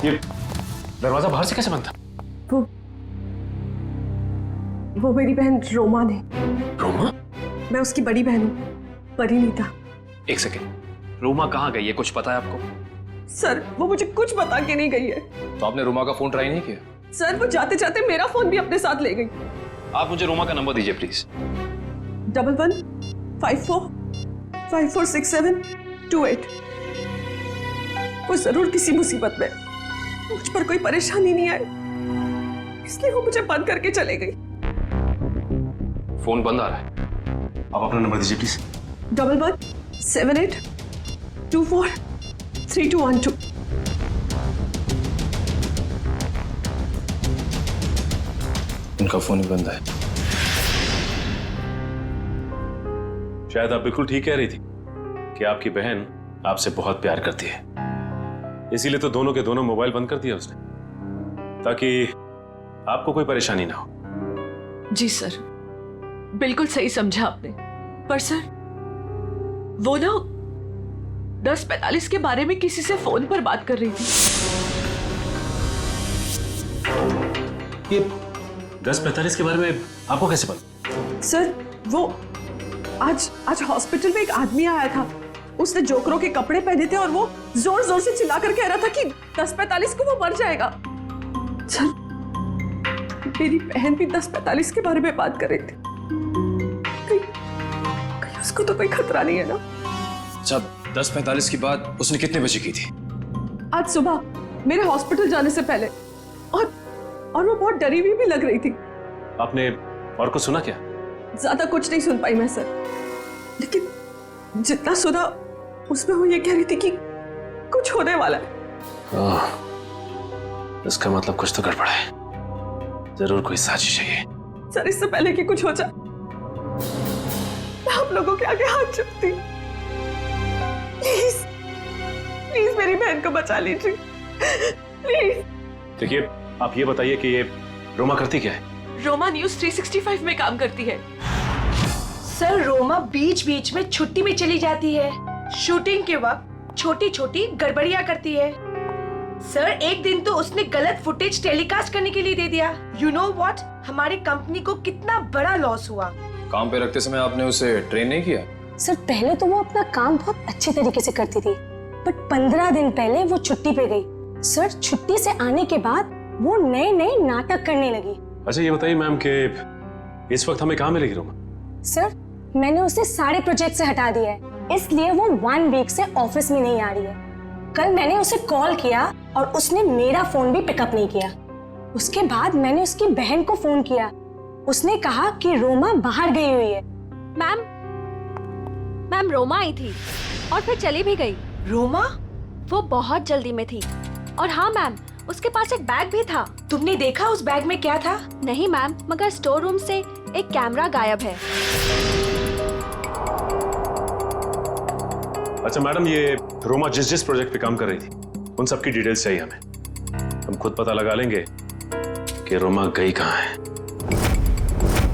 Speaker 14: ये दरवाजा बाहर से कैसे बंद था?
Speaker 19: वो मेरी बहन रोमा ने।
Speaker 14: रोमा?
Speaker 19: मैं उसकी बड़ी बहन हूँ, परिणीता।
Speaker 14: एक सेकेंड, रोमा कहाँ गई है, कुछ पता है आपको?
Speaker 19: सर वो मुझे कुछ बता के नहीं गई है।
Speaker 14: तो आपने रोमा का फोन ट्राई नहीं किया?
Speaker 19: सर वो जाते जाते मेरा फोन भी अपने साथ ले गई।
Speaker 14: आप मुझे रोमा का नंबर दीजिए प्लीज।
Speaker 19: 1154546728। वो जरूर किसी मुसीबत में, मुझ पर कोई परेशानी नहीं आई, इसलिए वो मुझे बंद करके चले गई।
Speaker 14: फोन बंद आ रहा है, आप अपना नंबर दीजिए प्लीज।
Speaker 19: 1178243212।
Speaker 14: उनका फोन ही बंद है।
Speaker 11: शायद आप बिल्कुल ठीक कह रही थी कि आपकी बहन आपसे बहुत प्यार करती है, इसीलिए तो दोनों के दोनों मोबाइल बंद कर दिया उसने, ताकि
Speaker 14: आपको कोई परेशानी ना हो।
Speaker 19: जी सर, बिल्कुल सही समझा आपने। पर सर, वो ना 10:45 के बारे में किसी से फोन पर बात कर रही थी।
Speaker 14: ये 10:45 के बारे में आपको कैसे पता?
Speaker 19: सर, वो आज हॉस्पिटल में एक आदमी आया था। उसने जोकरों के कपड़े पहने थे और वो जोर जोर से चिल्ला कर कह रहा था कि 10:45 को वो मर जाएगा। सर, मेरी बहन भी 10:45 के बारे में बात कर रही थी। कहीं उसको तो कोई खतरा नहीं है ना?
Speaker 14: जब 10:45 की बात उसने कितने बजे की थी?
Speaker 19: आज सुबह मेरे हॉस्पिटल जाने से पहले। और वो बहुत डरी हुई भी लग रही थी।
Speaker 14: आपने और कुछ सुना क्या?
Speaker 19: ज्यादा कुछ नहीं सुन पाई मैं सर, लेकिन जितना सुना उसमें वो ये कह रही थी कि कुछ होने वाला है।
Speaker 14: इसका मतलब कुछ तो गड़बड़ है, जरूर कोई साजिश है ये।
Speaker 19: सर, इससे पहले कि कुछ हो जाए मैं आप लोगों के आगे हाथ जोड़ती हूँ। प्लीज प्लीज मेरी बहन को बचा लीजिए, प्लीज।
Speaker 14: देखिए, आप ये बताइए कि ये रोमा करती क्या है?
Speaker 19: रोमा न्यूज 365 में काम करती है।
Speaker 3: सर, रोमा बीच बीच में छुट्टी में चली जाती है। शूटिंग के वक्त छोटी छोटी गड़बड़ियां करती है। सर, एक दिन तो उसने गलत फुटेज टेलीकास्ट करने के लिए दे दिया। यू नो व्हाट, हमारी कंपनी को कितना बड़ा लॉस हुआ।
Speaker 14: काम पे रखते समय आपने उसे ट्रेन नहीं किया?
Speaker 15: सर, पहले तो वो अपना काम बहुत अच्छे तरीके से करती थी, बट 15 दिन पहले वो छुट्टी पे गई। सर, छुट्टी से आने के बाद वो नए नए नाटक करने लगी।
Speaker 14: अच्छा, ये बताइए मैम कि इस वक्त हमें कहाँ मिलेगी रोमा?
Speaker 15: सर, मैंने उसे सारे प्रोजेक्ट से हटा दिया है, इसलिए वो 1 वीक से ऑफिस में नहीं आ रही है। कल मैंने उसे कॉल किया और उसने मेरा फोन भी पिकअप नहीं किया। उसके बाद मैंने उसकी बहन को फोन किया, उसने कहा कि रोमा बाहर गई हुई है।
Speaker 20: मैम रोमा आई थी और फिर चली भी गई।
Speaker 3: रोमा?
Speaker 20: वो बहुत जल्दी में थी। और हाँ मैम, उसके पास एक बैग भी था।
Speaker 3: तुमने देखा उस बैग में क्या था?
Speaker 20: नहीं मैम, मगर स्टोर रूम से एक कैमरा गायब है।
Speaker 14: अच्छा मैडम, ये रोमा जिस जिस प्रोजेक्ट पे काम कर रही थी उन सब की डिटेल्स चाहिए हमें। हम खुद पता लगा लेंगे कि रोमा गई कहाँ है।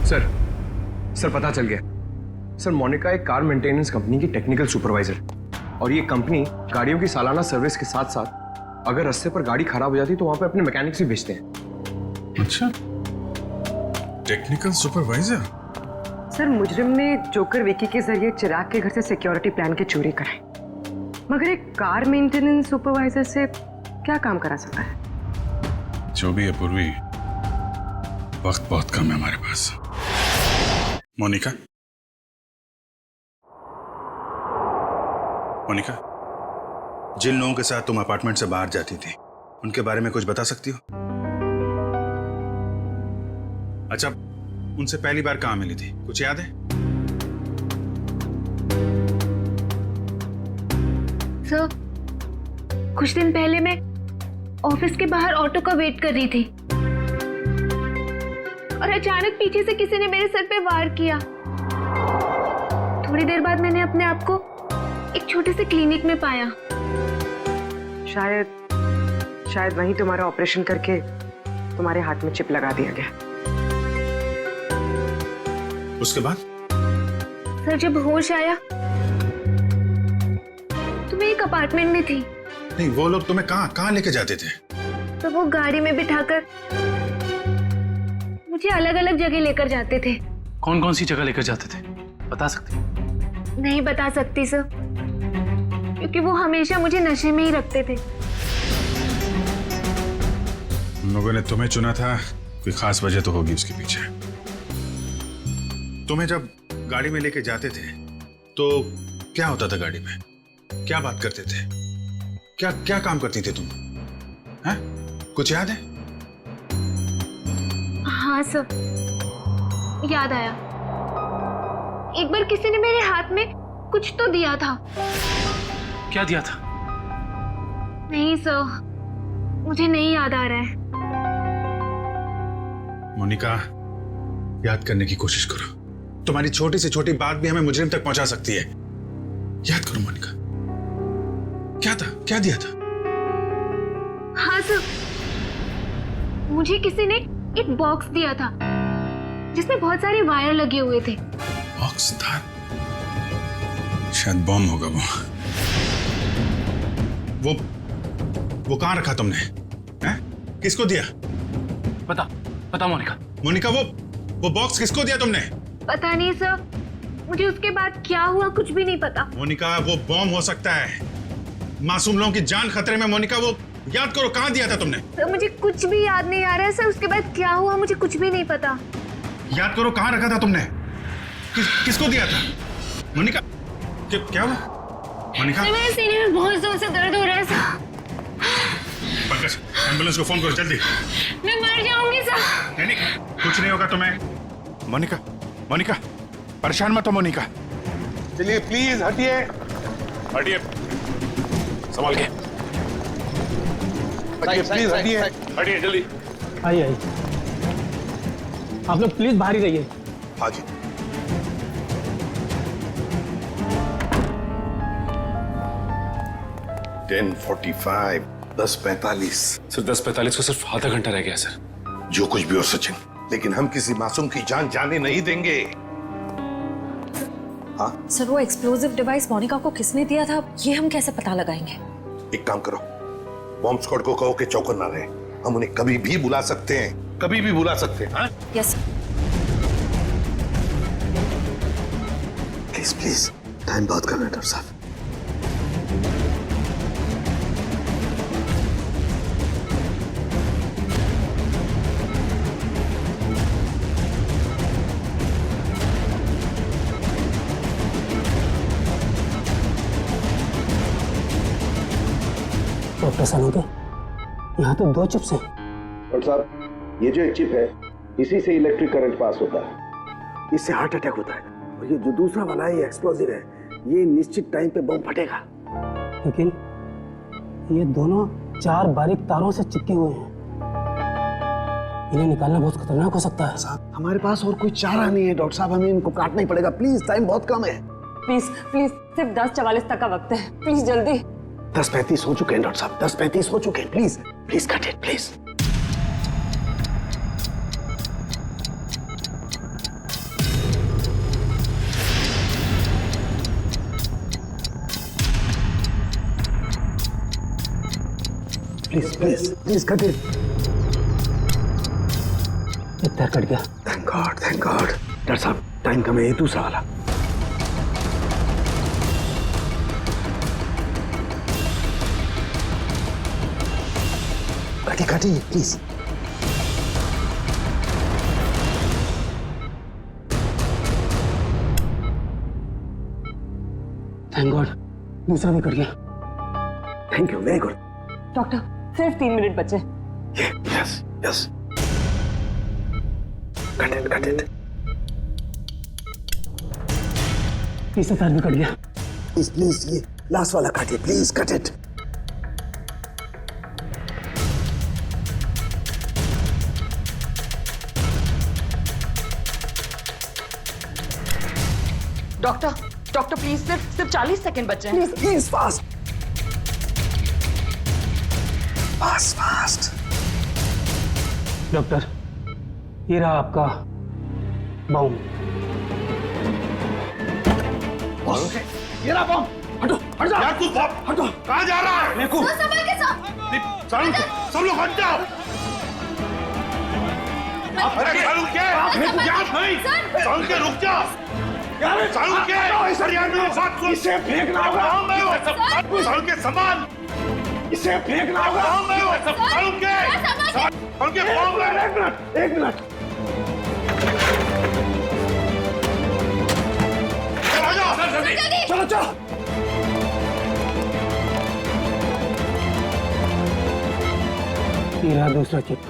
Speaker 5: सर, पता चल गया। सर, मोनिका एक कार मेंटेनेंस कंपनी की टेक्निकल सुपरवाइजर, और ये कंपनी गाड़ियों की सालाना सर्विस के साथ साथ अगर रास्ते पर गाड़ी खराब हो जाती तो वहां पे अपने मैकेनिक्स भी भेजते हैं।
Speaker 8: अच्छा, टेक्निकल सुपरवाइजर।
Speaker 12: सर, मुजरिम ने जोकर विकी के जरिए चिराग के घर से सिक्योरिटी प्लान की चोरी कराई, मगर एक कार मेंटेनेंस सुपरवाइजर से क्या काम करा सकता है?
Speaker 8: जो भी है पूर्वी, वक्त बहुत कम है हमारे पास। मोनिका, जिन लोगों के साथ तुम अपार्टमेंट से बाहर जाती थी उनके बारे में कुछ बता सकती हो? अच्छा, उनसे पहली बार कहां मिली थी, कुछ याद है?
Speaker 15: सर, कुछ दिन पहले मैं ऑफिस के बाहर ऑटो का वेट कर रही थी और अचानक पीछे से किसी ने मेरे सर पे वार किया। थोड़ी देर बाद मैंने अपने आप को एक छोटे से क्लिनिक में पाया।
Speaker 12: शायद वहीं तुम्हारा ऑपरेशन करके तुम्हारे हाथ में चिप लगा दिया गया।
Speaker 8: उसके बाद?
Speaker 15: सर, जब होश आया तो मैं एक अपार्टमेंट में थी।
Speaker 8: नहीं, वो लोग तुम्हें कहाँ लेके जाते थे?
Speaker 15: तो वो गाड़ी में बिठाकर मुझे अलग अलग जगह लेकर जाते थे।
Speaker 9: कौन कौन सी जगह लेकर जाते थे, बता सकते?
Speaker 15: नहीं बता सकती सर, क्योंकि वो हमेशा मुझे नशे में ही रखते थे।
Speaker 8: उन लोगों ने तुम्हें चुना था, कोई खास वजह तो होगी उसके पीछे। तुम्हें जब गाड़ी में लेके जाते थे तो क्या होता था गाड़ी में? क्या बात करते थे? क्या काम करती थी तुम? हैं? कुछ याद है?
Speaker 15: हाँ सर, याद आया। एक बार किसी ने मेरे हाथ में कुछ तो दिया था।
Speaker 9: क्या दिया था?
Speaker 15: नहीं सर, मुझे नहीं याद आ रहा है।
Speaker 8: मोनिका, याद करने की कोशिश करो। तुम्हारी छोटी से छोटी बात भी हमें मुजरिम तक पहुंचा सकती है। याद करो मोनिका, क्या था, क्या दिया था?
Speaker 15: हाँ सर, मुझे किसी ने
Speaker 21: एक बॉक्स दिया था जिसमें बहुत सारे वायर लगे हुए थे।
Speaker 8: बॉक्स था, शायद बॉम्ब होगा वो कहाँ रखा तुमने? हैं? किसको दिया?
Speaker 9: पता मोनिका।
Speaker 8: मोनिका, वो बॉक्स किसको दिया तुमने?
Speaker 21: पता नहीं सर, मुझे उसके बाद क्या हुआ कुछ भी नहीं पता।
Speaker 8: मोनिका, वो बॉम्ब हो सकता है, मासूम लोगों की जान खतरे में। मोनिका, वो याद करो, कहाँ दिया था तुमने?
Speaker 21: सर मुझे कुछ भी याद नहीं आ रहा है सर, उसके बाद क्या हुआ मुझे कुछ भी नहीं पता।
Speaker 8: याद करो, कहाँ रखा था तुमने? किसको दिया था? मोनिका, क्या हुआ? मोनिका,
Speaker 21: मेरे सीने में बहुत जोर से दर्द हो रहा है सर।
Speaker 8: पंकज, एम्बुलेंस को फोन करो जल्दी।
Speaker 21: मैं मर जाऊंगी सर।
Speaker 8: नहीं, कुछ नहीं होगा तुम्हें। मोनिका, परेशान मत हो मोनिका।
Speaker 1: चलिए प्लीज हटिए।
Speaker 14: हटिए, संभाल के
Speaker 1: प्लीज हटिए।
Speaker 14: हटिए जल्दी।
Speaker 16: आइए आप लोग प्लीज बाहर ही रहिए।
Speaker 1: हाँ जी। $10:45, 10:45।
Speaker 14: सर 10:45 को सिर्फ आधा घंटा रह गया सर।
Speaker 1: जो कुछ भी हो सचिन, लेकिन हम किसी मासूम की जान जाने नहीं देंगे। हाँ
Speaker 17: सर, वो एक्सप्लोजिव डिवाइस मोनिका को किसने दिया था ये हम कैसे पता लगाएंगे?
Speaker 1: एक काम करो, बॉम्ब स्क्वाड को कहो कि चौकन ना रहे। हम उन्हें कभी भी बुला सकते हैं, कभी भी बुला सकते हैं। हाँ?
Speaker 17: यस।
Speaker 1: प्लीज टाइम बहुत कम है डॉक्टर साहब।
Speaker 16: डॉक्टर सानोके, यहाँ तो 2 चिप्स हैं।
Speaker 1: डॉक्टर साहब, ये जो एक चिप है, इसी से इलेक्ट्रिक करंट पास होता है, इससे हार्ट अटैक होता है। और ये जो दूसरा वाला है, ये एक्सप्लोजिव है, ये निश्चित टाइम पे बम फटेगा।
Speaker 16: लेकिन ये दोनों 4 बारीक तारों से चिपके हुए हैं, इन्हें निकालना बहुत खतरनाक हो सकता है।
Speaker 1: साहब, हमारे पास और कोई चारा नहीं है डॉक्टर साहब, हमें इनको काटना ही पड़ेगा। प्लीज, टाइम बहुत कम है।
Speaker 12: प्लीज सिर्फ 10:44 तक का वक्त है, प्लीज जल्दी।
Speaker 1: 10:35 हो चुके हैं डॉक्टर साहब, 10:35 हो चुके हैं। Please cut it please. Please cut it.
Speaker 16: एक तार कट गया।
Speaker 1: Thank God. डॉक्टर साहब, टाइम कम है, ये दूसरा वाला। काटिए प्लीज।
Speaker 16: थैंक गॉड, दूसरा भी कट गया।
Speaker 1: Thank you, very good.
Speaker 12: Doctor, सिर्फ 3 मिनट बचे।
Speaker 1: यस। Cut it.
Speaker 16: तीसरा तार भी कट गया।
Speaker 1: प्लीज ये लास्ट वाला काटिए, please cut it.
Speaker 12: Doctor please सिर्फ 40 सेकंड बचे हैं।
Speaker 1: Please fast.
Speaker 16: डॉक्टर, ये रहा आपका बॉम्ब।
Speaker 1: ये रहा बॉम्ब। हट जा यार, तू हटो। कहाँ जा रहा है?
Speaker 21: संभल के साथ।
Speaker 1: सब लोग हट जाओ। अरे सालू के रुक जा। इसे फेंकना होगा। सालू के सामान, इसे फेंकना होगा। सालू के एक मिनट। चलो।
Speaker 16: ये रहा दूसरा चिप।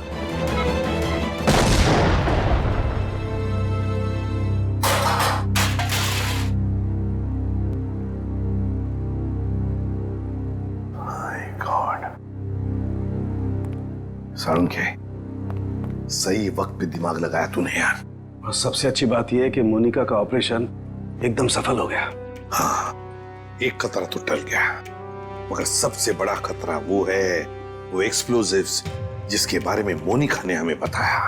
Speaker 1: सालुंखे, सही वक्त पे दिमाग लगाया तूने यार। और सबसे अच्छी बात यह है कि मोनिका का ऑपरेशन एकदम सफल हो गया। हाँ, एक खतरा तो टल गया, मगर सबसे बड़ा खतरा वो है, वो एक्सप्लोजिव्स जिसके बारे में मोनिका ने हमें बताया।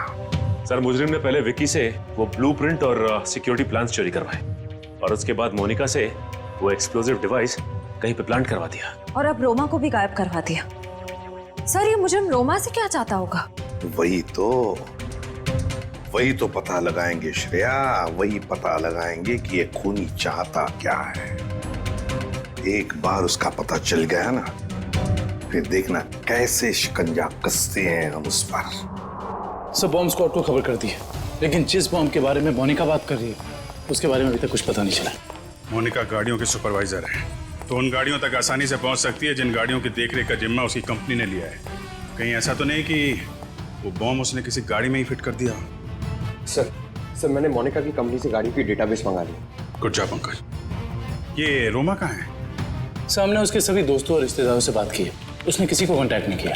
Speaker 14: सर मुजरिम ने पहले विक्की से वो ब्लूप्रिंट और सिक्योरिटी प्लान्स चोरी करवाए और उसके बाद मोनिका से वो एक्सप्लोजिव डिवाइस कहीं पे प्लांट करवा दिया
Speaker 17: और अब रोमा को भी गायब करवा दिया। सर ये मुजरिम रोमा से क्या चाहता होगा?
Speaker 1: वही तो पता लगाएंगे श्रेया, वही पता लगाएंगे कि ये खूनी चाहता क्या है। एक बार उसका पता चल गया ना, फिर देखना कैसे शिकंजा कसते हैं हम उस पर।
Speaker 9: सब बॉम्ब स्क्वाड को खबर कर दी है, लेकिन जिस बॉम्ब के बारे में मोनिका बात कर रही है उसके बारे में अभी तक कुछ पता नहीं चला।
Speaker 8: मोनिका गाड़ियों की सुपरवाइजर है, तो उन गाड़ियों तक आसानी से पहुंच सकती है जिन गाड़ियों की देखरेख का जिम्मा उसकी कंपनी ने लिया है। कहीं ऐसा तो नहीं कि वो बॉम्ब उसने किसी गाड़ी में ही फिट कर दिया?
Speaker 5: सर मैंने मोनिका की कंपनी से गाड़ी की डेटाबेस मंगा ली।
Speaker 8: Good job Pankaj. ये रोमा कहाँ है?
Speaker 9: सामने उसके सभी दोस्तों और रिश्तेदारों से बात की है, उसने किसी को कांटेक्ट नहीं किया।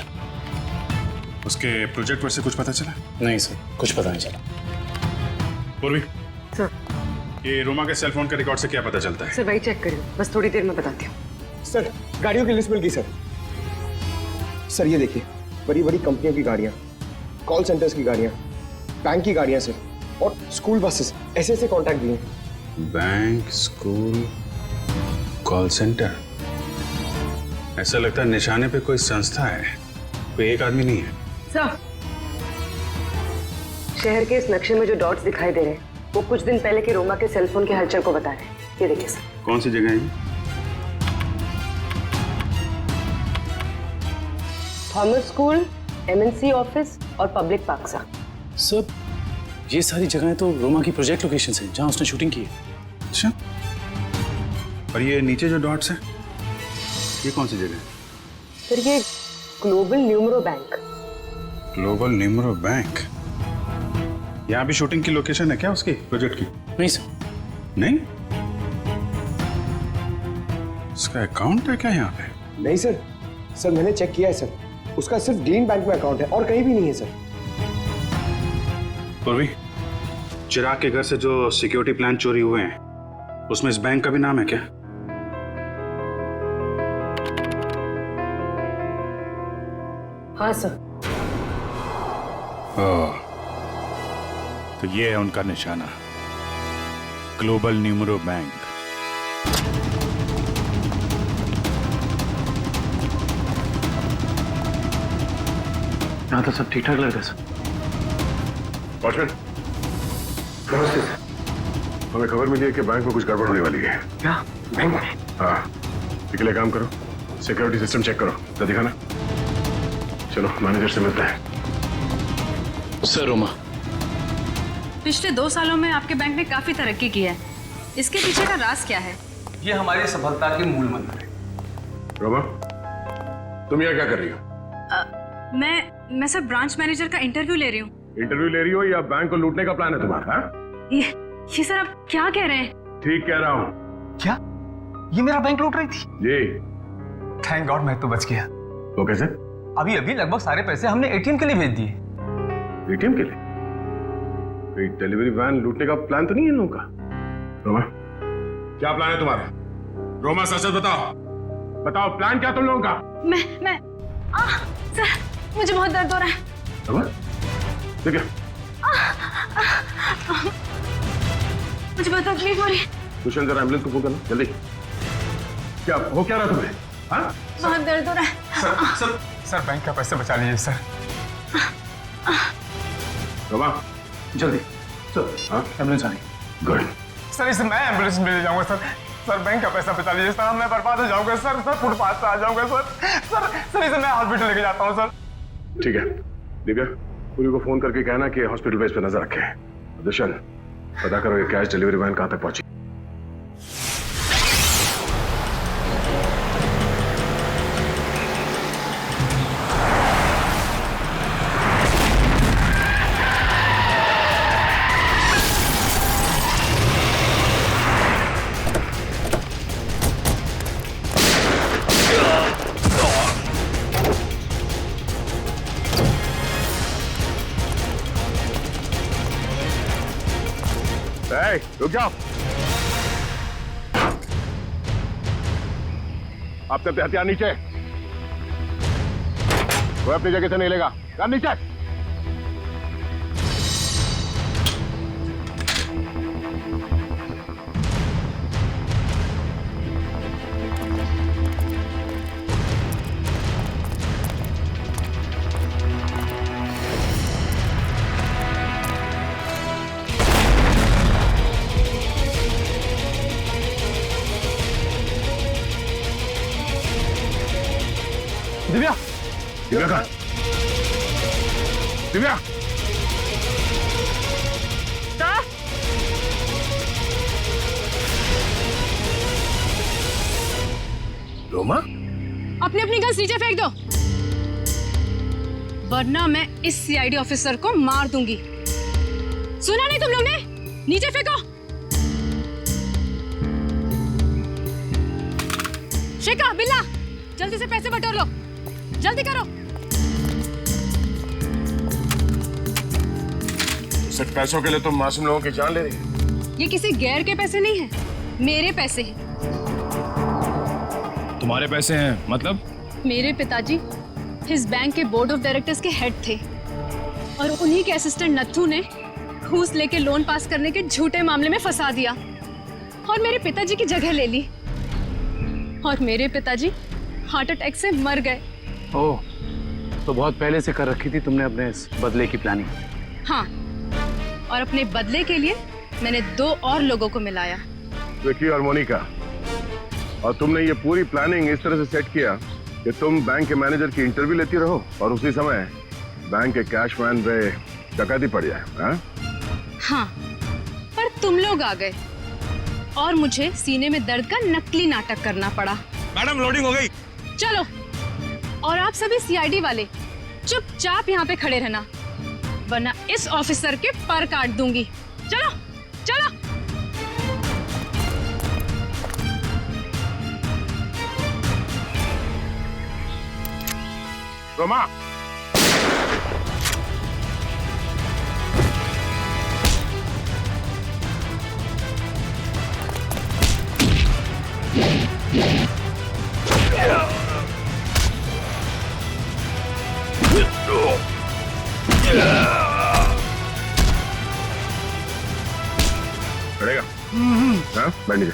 Speaker 8: उसके प्रोजेक्ट पर से कुछ पता चला?
Speaker 9: नहीं सर, कुछ पता नहीं चला।
Speaker 8: पूर्वी
Speaker 12: सर,
Speaker 8: ये रोमा के सेल फोन के रिकॉर्ड से क्या पता चलता है?
Speaker 12: सर वही चेक करिए, बस थोड़ी देर में बताती हूँ।
Speaker 5: सर गाड़ियों की लिस्ट मिल गई सर। सर ये देखिए, बड़ी बड़ी कंपनियों की गाड़ियाँ, कॉल सेंटर्स की गाड़ियाँ, बैंक की गाड़ियाँ सर, और स्कूल बसेस, ऐसे कॉन्टैक्ट दिए।
Speaker 8: Bank, school, call centre. ऐसा लगता है निशाने पे कोई संस्था है, कोई एक आदमी नहीं है।
Speaker 12: सर, शहर के इस नक्शे में जो डॉट्स दिखाई दे रहे हैं वो कुछ दिन पहले के रोमा के सेलफोन के हलचल को बता रहे हैं। ये देखिए सर।
Speaker 8: कौन सी जगह है?
Speaker 12: थॉमस स्कूल, एमएनसी ऑफिस और पब्लिक पार्क
Speaker 9: सब ये सारी जगहें तो रोमा की प्रोजेक्ट लोकेशन हैं जहां उसने शूटिंग की है।
Speaker 8: अच्छा, और ये नीचे जो डॉट्स हैं ये कौन सी जगह है?
Speaker 12: सर ये global numero bank.
Speaker 8: Global numero bank? यहाँ भी शूटिंग की लोकेशन है क्या उसकी प्रोजेक्ट की?
Speaker 9: नहीं सर।
Speaker 8: नहीं? उसका अकाउंट है क्या यहाँ पे?
Speaker 5: नहीं सर, सर मैंने चेक किया है सर, उसका सिर्फ ग्रीन बैंक में अकाउंट है और कहीं भी नहीं है सर।
Speaker 8: पूर्वी, चिराग के घर से जो सिक्योरिटी प्लान चोरी हुए हैं उसमें इस बैंक का भी नाम है क्या?
Speaker 12: हाँ सर।
Speaker 8: ओह, तो ये है उनका निशाना, ग्लोबल न्यूमरो बैंक।
Speaker 9: यहाँ तो सब ठीक ठाक लग रहा है सर।
Speaker 14: वॉचमैन, नमस्ते सर। हमें खबर मिली है कि बैंक में कुछ गड़बड़ होने वाली है।
Speaker 5: क्या बैंक में?
Speaker 14: हाँ, इसके लिए काम करो, सिक्योरिटी सिस्टम चेक करो, तो दिखाना। चलो मैनेजर से मिलते हैं।
Speaker 9: सर रोमा,
Speaker 17: पिछले 2 सालों में आपके बैंक ने काफी तरक्की की है, इसके पीछे का राज क्या है?
Speaker 13: ये हमारी सफलता के मूल मंत्र है।
Speaker 14: रोमा, तुम यहाँ क्या कर रही हो?
Speaker 17: मैं सर ब्रांच मैनेजर का इंटरव्यू ले रही हूँ।
Speaker 14: इंटरव्यू ले रही हो या बैंक को लूटने का प्लान है तुम्हारा?
Speaker 17: ये सर आप क्या कह रहे हैं?
Speaker 14: ठीक कह रहा हूँ।
Speaker 5: क्या ये मेरा बैंक लूट रही थी?
Speaker 14: जी।
Speaker 5: थैंक गॉड मैं तो बच गया।
Speaker 14: वो कैसे?
Speaker 5: अभी लगभग सारे पैसे हमने एटीएम के लिए भेज दिए।
Speaker 14: एटीएम के लिए? कोई डिलीवरी वैन लूटने का प्लान तो नहीं है इन लोगों का? रोमा, क्या प्लान है तुम्हारा? रोमा सच बताओ, बताओ प्लान क्या तुम लोगों का?
Speaker 17: मैं सर मुझे बहुत दर्द हो रहा है।
Speaker 14: रोमा, ठीक है?
Speaker 17: मुझे बहुत तकलीफ हो रही है।
Speaker 14: कुशन जरा एम्बुलेंस को फोन करना जल्दी। क्या हो क्या रहा तुम्हें? हाँ?
Speaker 17: बहुत दर्द हो रहा है।
Speaker 5: सर बैंक का पैसे बचा लीजिए सर।
Speaker 14: रोमा,
Speaker 9: जल्दी चलो।
Speaker 14: हाँ,
Speaker 9: एम्बुलेंस आ गई।
Speaker 14: गुड।
Speaker 5: सर इसे मैं एम्बुलेंस में ले जाऊंगा सर। सर बैंक का पैसा बचा लीजिए सर, मैं बर्बाद हो जाऊंगा सर। सर फुटपाथ पे आ जाऊंगा सर इसे मैं हॉस्पिटल लेके जाता हूँ सर।
Speaker 14: ठीक है दिव्या, पूरी को फोन करके कहना कि हॉस्पिटल बेस पे नजर रखे। दुष्यंत, पता करो ये कैश डिलीवरी वैन कहां तक पहुंची। रुक जाओ, आप अपने हथियार नीचे, कोई अपनी जगह से नहीं लेगा। नीचे दिव्या कहाँ? दिव्या रोमा,
Speaker 17: अपनी अपनी गन नीचे फेंक दो, वरना मैं इस सीआईडी ऑफिसर को मार दूंगी। सुना नहीं तुम लोग ने? नीचे फेंको। शेखा, बिल्ला, जल्दी से पैसे बटोर लो, जल्दी करो।
Speaker 14: सिर्फ पैसों के लिए तुम मासूम लोगों की जान ले रही हो?
Speaker 17: ये किसी गैर के पैसे नहीं है, मेरे पैसे हैं।
Speaker 18: तुम्हारे पैसे हैं मतलब?
Speaker 17: मेरे पिताजी इस बैंक के बोर्ड ऑफ डायरेक्टर्स के हेड थे और उन्हीं के असिस्टेंट नत्थू ने घूस लेके लोन पास करने के झूठे मामले में फंसा दिया और मेरे पिताजी की जगह ले ली और मेरे पिताजी हार्ट अटैक से मर गए।
Speaker 9: ओह, तो बहुत पहले से कर रखी थी तुमने अपने इस बदले की प्लानिंग?
Speaker 17: हाँ, और अपने बदले के लिए मैंने 2 और लोगों को मिलाया,
Speaker 14: विकी और मोनिका। और तुमने ये पूरी प्लानिंग इस तरह से सेट किया कि तुम बैंक के मैनेजर की इंटरव्यू लेती रहो और उसी समय बैंक के कैशमैन पे डकैती पड़ जाए।
Speaker 17: हाँ, पर तुम लोग आ गए और मुझे सीने में दर्द का नकली नाटक करना पड़ा।
Speaker 18: मैडम, लोडिंग हो गई।
Speaker 17: चलो, और आप सभी सीआईडी वाले चुपचाप यहाँ पे खड़े रहना, वरना इस ऑफिसर के पर काट दूंगी। चलो चलो।
Speaker 14: रोमा, चढ़ेगा? हाँ, बैठ नीचे।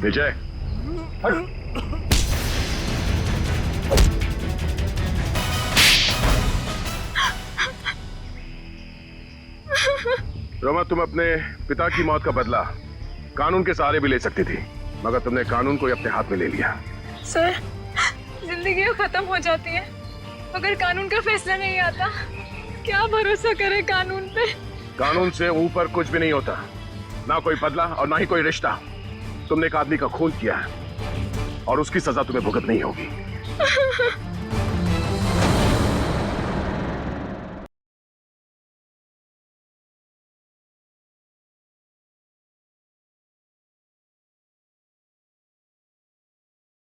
Speaker 14: नीचे रोमा, तुम अपने पिता की मौत का बदला कानून के सहारे भी ले सकती थी, मगर तुमने कानून को ही अपने हाथ में ले लिया।
Speaker 17: सर, जिंदगी खत्म हो जाती है अगर कानून का फैसला नहीं आता। क्या भरोसा करे कानून पे?
Speaker 14: कानून से ऊपर कुछ भी नहीं होता, ना कोई बदला और ना ही कोई रिश्ता। तुमने एक आदमी का खून किया है और उसकी सजा तुम्हें भुगतनी होगी।